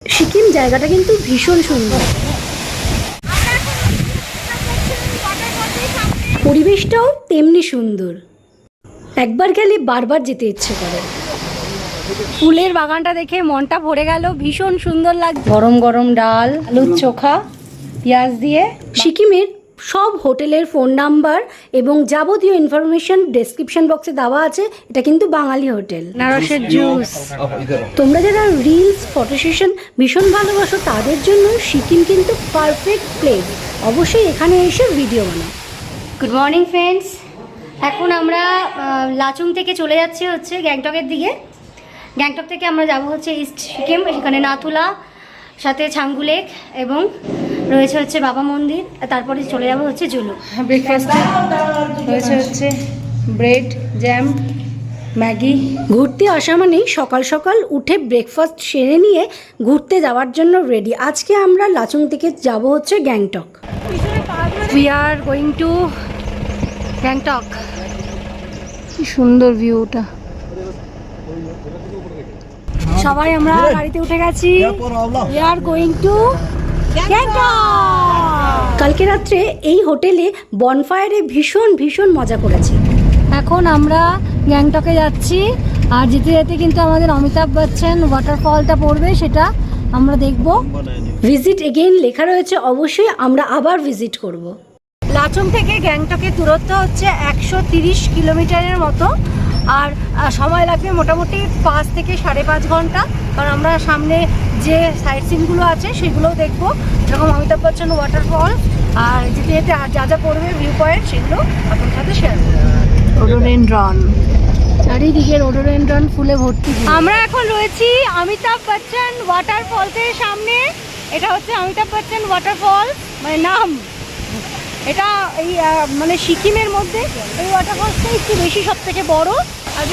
সিকিম জায়গাটা কিন্তু ভীষণ সুন্দর, পরিবেশটাও তেমনি সুন্দর, একবার গেলে বারবার যেতে ইচ্ছে করে। ফুলের বাগানটা দেখে মনটা ভরে গেল, ভীষণ সুন্দর লাগছে। গরম গরম ডাল, আলুর চোখা, পেঁয়াজ দিয়ে। সিকিমের সব হোটেলের ফোন নাম্বার এবং যাবতীয় ইনফরমেশন ডেসক্রিপশন বক্সে দেওয়া আছে। এটা কিন্তু বাঙালি হোটেল। আনারসের জুস। তোমরা যারা রিলস ফটো সেশন ভীষণ ভালোবাসো তাদের জন্য সিকিম কিন্তু পারফেক্ট প্লেস। অবশ্যই এখানে এসে ভিডিও বানাও। গুড মর্নিং ফ্রেন্ডস, এখন আমরা লাচুং থেকে চলে যাচ্ছি হচ্ছে গ্যাংটকের দিকে। গ্যাংটক থেকে আমরা যাব হচ্ছে ইস্ট সিকিম, সেখানে নাথুলা, সাথে ছাঙ্গু লেক এবং রয়েছে হচ্ছে বাবা মন্দির। তারপরে চলে যাব হচ্ছে জুলু। ব্রেকফাস্টে রয়েছে হচ্ছে ব্রেড, জ্যাম, ম্যাগি। ঘুরতে আসা মানেই সকাল সকাল উঠে ব্রেকফাস্ট সেরে নিয়ে ঘুরতে যাওয়ার জন্য রেডি। আজকে আমরা লাচুং থেকে যাব হচ্ছে Gangtok. We are going to Gangtok. কি সুন্দর ভিউটা। সবাই আমরা গাড়িতে উঠে গেছি। We are going to Gangtok. কালকে রাত্রে এই হোটেলে বনফায়ারে ভীষণ মজা করেছি। এখন আমরা গ্যাংটকে যাচ্ছি, আর যেতে যেতে কিন্তু আমাদের অমিতাভ বচ্চন ওয়াটারফলটা পড়বে, সেটা আমরা দেখব। ভিজিট এগেইন লেখা রয়েছে, অবশ্যই আমরা আবার ভিজিট করব। লাচুং থেকে গ্যাংটকের দূরত্ব হচ্ছে 130 কিলোমিটারের মতো, আর সময় লাগবে মোটামুটি 5 থেকে 5.5 ঘন্টা। কারণ আমরা সামনে যে সাইট সিনগুলো আছে সেগুলোও দেখবো, যেরকম অমিতাভ বচ্চন ওয়াটারফল, আর যেতে যেতে আর যা যা পড়বে ভিউ পয়েন্ট সেগুলো আপনার সাথে শেয়ার করবো। রোডোডেনড্রন, চারিদিকে রোডোডেনড্রন ফুলে ভর্তি। আমরা এখন রয়েছি অমিতাভ বচ্চন ওয়াটারফলসের সামনে। এটা হচ্ছে অমিতাভ বচ্চন ওয়াটারফল, মানে নাম এটা। এই মানে সিকিমের মধ্যে এই ওয়াটারফলসটা একটু বেশি, সব থেকে বড়। আর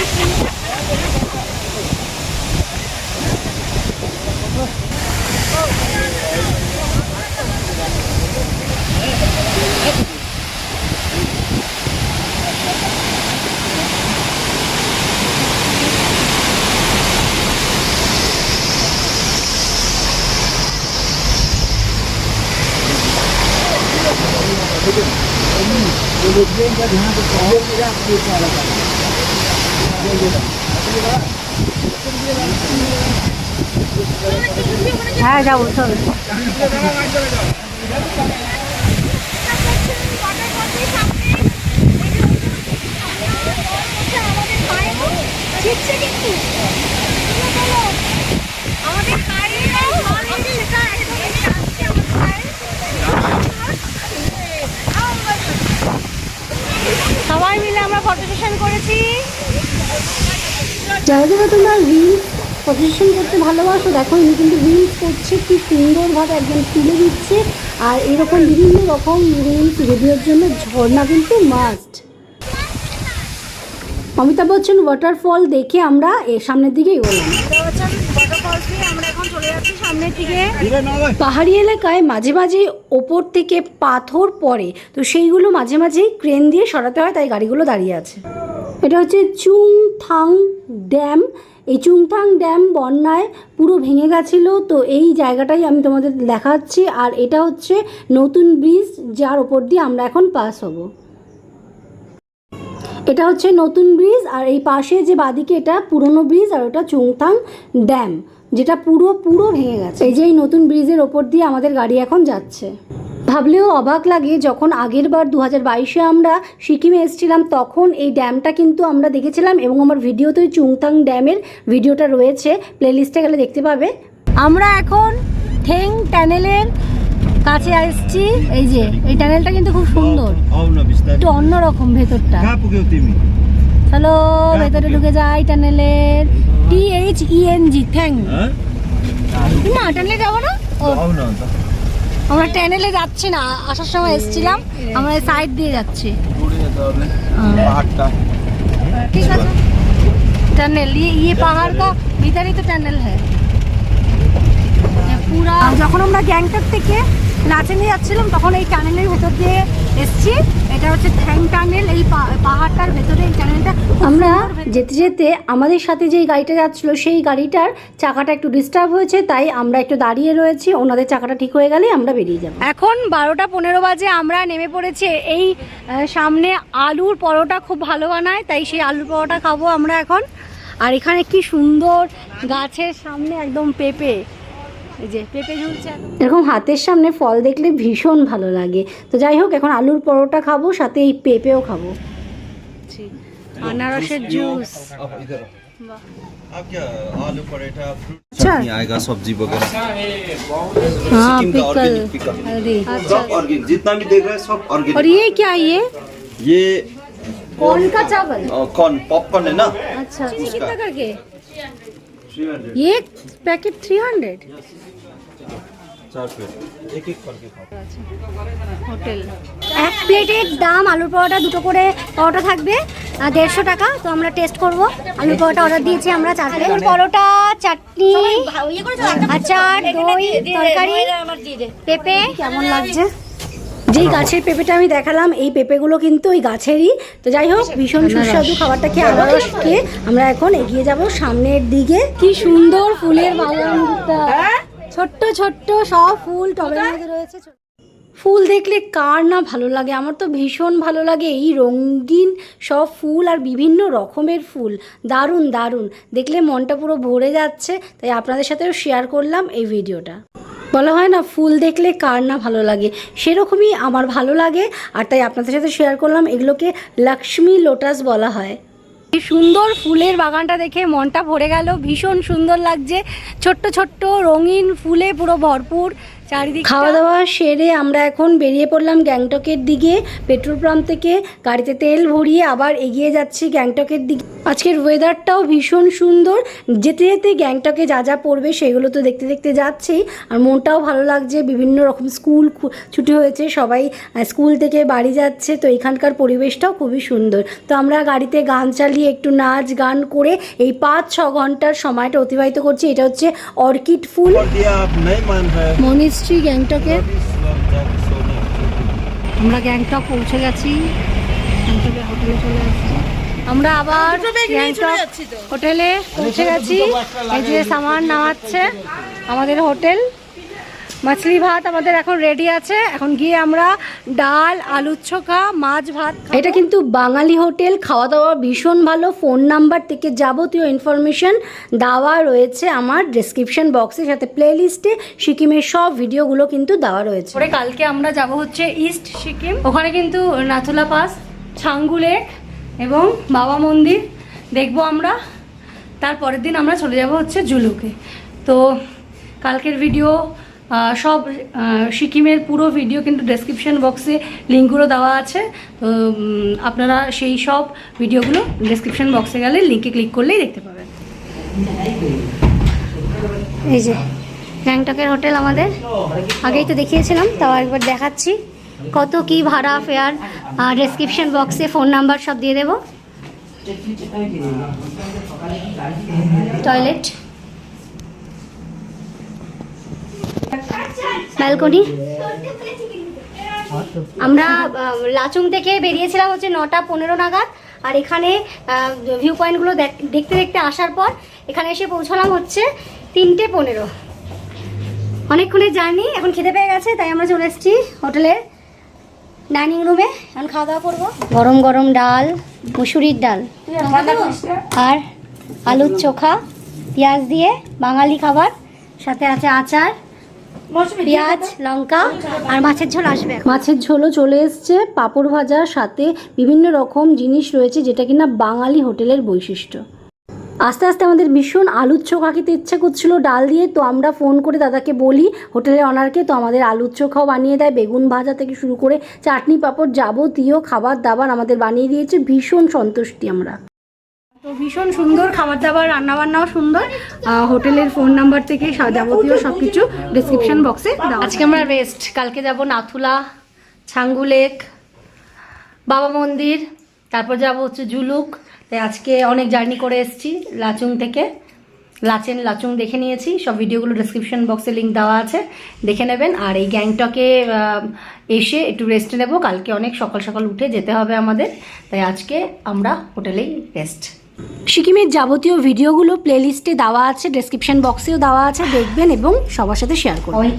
হ্যাঁ যাবো চলো। সবাই মিলে আমরা ফটো সেশন করেছি। যারা যারা তোমরা রিলস ফটো সেশন করতে ভালোবাসো, দেখো ইনি কিন্তু রিলস করছে, কি সুন্দরভাবে একদম তুলে দিচ্ছে। আর এরকম বিভিন্ন রকম রিলস ভিডিওর জন্য ঝর্ণা কিন্তু মাস্ট। অমিতাভ বচ্চন ওয়াটারফল দেখে আমরা এর সামনের দিকে এগোলাম। আমরা এখন চলে যাচ্ছি সামনের দিকে। পাহাড়ি এলাকায় মাঝে মাঝে ওপর থেকে পাথর পড়ে, তো সেইগুলো মাঝে মাঝেই ক্রেন দিয়ে সরাতে হয়, তাই গাড়িগুলো দাঁড়িয়ে আছে। এটা হচ্ছে চুংথাং ড্যাম। এই চুংথাং ড্যাম বন্যায় পুরো ভেঙে গেছিলো, তো এই জায়গাটাই আমি তোমাদের দেখাচ্ছি। আর এটা হচ্ছে নতুন ব্রিজ, যার ওপর দিয়ে আমরা এখন পাস হব। এটা হচ্ছে নতুন ব্রিজ, আর এই পাশে যে বাদিকে এটা পুরনো ব্রিজ, আর ওটা চুংথাং ড্যাম, যেটা পুরো ভেঙে গেছে। এই যে এই নতুন ব্রিজের ওপর দিয়ে আমাদের গাড়ি এখন যাচ্ছে। ভাবলেও অবাক লাগে, যখন আগের বার 2022-এ আমরা সিকিমে এসেছিলাম তখন এই ড্যামটা কিন্তু আমরা দেখেছিলাম, এবং আমার ভিডিওতে ওই চুংথাং ড্যামের ভিডিওটা রয়েছে, প্লেলিস্টে গেলে দেখতে পাবে। আমরা এখন থেং টানেলের কাছে আসছি। এই যে এই টানেলটা কিন্তু খুব সুন্দর, একটু অন্যরকম ভেতরটা। চলো ভেতরে ঢুকে যাই টানেলের। THENG থ্যাং। না টানেলে যাবো না, আমরা টানেলে যাচ্ছি না, আসার সময় এসেছিলাম, আমরা সাইড দিয়ে যাচ্ছি। ঠিক আছে, টানেল ये पहाड़ का भीतर ही तो टनल है पूरा। যখন আমরা গ্যাংটক থেকে লাচেনে যাচ্ছিলাম তখন এই টানেলের ভেতর দিয়ে এসছি। এটা হচ্ছে থ্যাং টানেল, এই পাহাড়টার ভেতরে এই টানেলটা। আমরা যেতে যেতে আমাদের সাথে যেই গাড়িটা যাচ্ছিলো সেই গাড়িটার চাকাটা একটু ডিস্টার্ব হয়েছে, তাই আমরা একটু দাঁড়িয়ে রয়েছি। ওনাদের চাকাটা ঠিক হয়ে গেলে আমরা বেরিয়ে যাব। এখন 12:15 বাজে, আমরা নেমে পড়েছি। এই সামনে আলুর পরোটা খুব ভালো বানায়, তাই সেই আলুর পরোটা খাবো আমরা এখন। আর এখানে কি সুন্দর গাছের সামনে একদম পেঁপে, এই যে পেঁপে ঝুলছে। এরকম হাতের সামনে ফল দেখলে ভীষণ ভালো লাগে। তো যাই হোক, এখন আলুর পরোটা খাবো, সাথে এই পেঁপেও খাবো। আনারসের জুস। आप क्या आलू पराठा फ्रूट अच्छा। चटनी आएगा सब्जी वगैरह। हाँ, सिक्किम का पिकल। ऑर्गेनिक पिकल अरे सब ऑर्गेनिक, जितना भी देख रहे हैं सब और ऑर्गेनिक। ये क्या है? ये कौन का चावल? कॉर्न पॉपकॉर्न है ना। अच्छा, ये कितना करके? 300 ये पैकेट 300। 4 प्लेट एक एक करके खाओ। হোটেল এক প্লেটের দাম আলুর পরোটা দুটো করে পরোটা থাকবে 150 টাকা। তো আমরা টেস্ট করব। আলুর পরোটা অর্ডার দিয়েছি আমরা 4 প্লেট। পরোটা, চাটনি, আচার, দই, তরকারি, পেঁপে। কেমন লাগছে? যেই গাছের পেঁপেটা আমি দেখালাম, এই পেঁপেগুলো কিন্তু ওই গাছেরই। তো যাই হোক, ভীষণ সুস্বাদু খাবারটা খেয়ে আনারস খেয়ে আমরা এখন এগিয়ে যাব সামনের দিকে। কি সুন্দর ফুলের বাগানটা, ছোট্ট ছোট্ট সব ফুল টবের মধ্যে রয়েছে। ফুল দেখলে কার না ভালো লাগে, আমার তো ভীষণ ভালো লাগে। এই রঙিন সব ফুল আর বিভিন্ন রকমের ফুল, দারুণ দারুণ দেখলে মনটা পুরো ভরে যাচ্ছে। তাই আপনাদের সাথেও শেয়ার করলাম এই ভিডিওটা। বলা হয় না, ফুল দেখলে কার না ভালো লাগে, সেরকমই আমার ভালো লাগে। আর তাই আপনাদের সাথে শেয়ার করলাম। এগুলোকে লক্ষ্মী লোটাস বলা হয়। এই সুন্দর ফুলের বাগানটা দেখে মনটা ভরে গেল, ভীষণ সুন্দর লাগছে। ছোট্ট ছোট্ট রঙিন ফুলে পুরো ভরপুর চারিদিকে। খাওয়া দাওয়া সেরে আমরা এখন বেরিয়ে পড়লাম গ্যাংটকের দিকে। পেট্রোল পাম্প থেকে গাড়িতে তেল ভরিয়ে আবার এগিয়ে যাচ্ছি গ্যাংটকের দিকে। আজকের ওয়েদারটাও ভীষণ সুন্দর। যেতে যেতে গ্যাংটকে যা যা পড়বে সেগুলো তো দেখতে দেখতে যাচ্ছেই। আর মনটাও ভালো লাগছে, বিভিন্ন রকম স্কুল ছুটি হয়েছে, সবাই স্কুল থেকে বাড়ি যাচ্ছে। তো এখানকার পরিবেশটাও খুবই সুন্দর। তো আমরা গাড়িতে গান চালিয়ে একটু নাচ গান করে এই 5-6 ঘন্টার সময়টা অতিবাহিত করছি। এটা হচ্ছে অর্কিড ফুল। মনিস্ট্রি গ্যাংটকে। আমরা গ্যাংটক পৌঁছে গেছি, গ্যাংটকের হোটেলে চলে আসছি। আমরা আবার গ্যাংটক হোটেলে পৌঁছে গেছি। এই যে সামান নামাচ্ছে আমাদের হোটেল। মাছলি ভাত আমাদের এখন রেডি আছে। এখন গিয়ে আমরা ডাল, আলুর চোখা, মাছ ভাত। এটা কিন্তু বাঙালি হোটেল, খাওয়া দাওয়া ভীষণ ভালো। ফোন নাম্বার থেকে যাবতীয় ইনফরমেশন দেওয়া রয়েছে আমার ডেসক্রিপশন বক্সে, সাথে প্লে লিস্টে সিকিমের সব ভিডিওগুলো কিন্তু দেওয়া রয়েছে। পরে কালকে আমরা যাব হচ্ছে ইস্ট সিকিম। ওখানে কিন্তু নাথুলা পাস, ছাঙ্গু লেক এবং বাবা মন্দির দেখবো আমরা। তারপরের দিন আমরা চলে যাব হচ্ছে জুলুকে। তো কালকের ভিডিও সব সিকিমের পুরো ভিডিও কিন্তু ডেসক্রিপশন বক্সে লিঙ্কগুলো দেওয়া আছে। তো আপনারা সেই সব ভিডিওগুলো ডেসক্রিপশন বক্সে গেলে লিঙ্কে ক্লিক করলেই দেখতে পাবেন। এই যে গ্যাংটকের হোটেল আমাদের, আগেই তো দেখিয়েছিলাম, তাও একবার দেখাচ্ছি। কত কি ভাড়া, ফেয়ার ডেসক্রিপশন বক্সে ফোন নাম্বার সব দিয়ে দেবো। Toilet, balcony. আমরা লাচুং থেকে বেরিয়েছিলাম হচ্ছে 9:15 নাগাদ। আর এখানে ভিউ পয়েন্টগুলো দেখতে দেখতে আসার পর এখানে এসে পৌঁছলাম হচ্ছে 3:15। অনেকক্ষণের জার্নি, এখন খেতে পেয়ে গেছে, তাই আমরা চলে এসেছি হোটেলের ডাইনিং রুমে। এখন খাওয়া দাওয়া করবো। গরম গরম ডাল, মুসুরির ডাল আর আলুর চোখা পেঁয়াজ দিয়ে, বাঙালি খাবার। সাথে আছে আচার, পেঁয়াজ, লঙ্কা আর মাছের ঝোল আসবে। মাছের ঝোলও চলে এসছে, পাঁপড় ভাজা, সাথে বিভিন্ন রকম জিনিস রয়েছে, যেটা কিনা বাঙালি হোটেলের বৈশিষ্ট্য। আস্তে আস্তে আমাদের ভীষণ আলুর চোখা খেতে ইচ্ছা করছিল ডাল দিয়ে। তো আমরা ফোন করে দাদাকে বলি, হোটেলের অনারকে, তো আমাদের আলুর চোখাও বানিয়ে দেয়। বেগুন ভাজা থেকে শুরু করে চাটনি পাঁপড় যাবতীয় খাবার দাবার আমাদের বানিয়ে দিয়েছে। ভীষণ সন্তুষ্টি আমরা। তো ভীষণ সুন্দর খাবার দাবার, রান্নাবান্নাও সুন্দর। হোটেলের ফোন নাম্বার থেকে যাবতীয় সব কিছু ডিসক্রিপশন বক্সে। আজকে আমরা রেস্ট, কালকে যাব নাথুলা, ছাঙ্গু লেক, বাবা মন্দির, তারপর যাব হচ্ছে জুলুক। তাই আজকে অনেক জার্নি করে এসেছি লাচুং থেকে। লাচেন লাচুং দেখে নিয়েছি, সব ভিডিওগুলো ডেসক্রিপশন বক্সে লিঙ্ক দেওয়া আছে, দেখে নেবেন। আর এই গ্যাংটকে এসে একটু রেস্ট নেব, কালকে অনেক সকাল সকাল উঠে যেতে হবে আমাদের, তাই আজকে আমরা হোটেলেই রেস্ট। সিকিমের যাবতীয় ভিডিওগুলো প্লেলিস্টে দেওয়া আছে, ডেসক্রিপশন বক্সেও দেওয়া আছে, দেখবেন এবং সবার সাথে শেয়ার করবেন।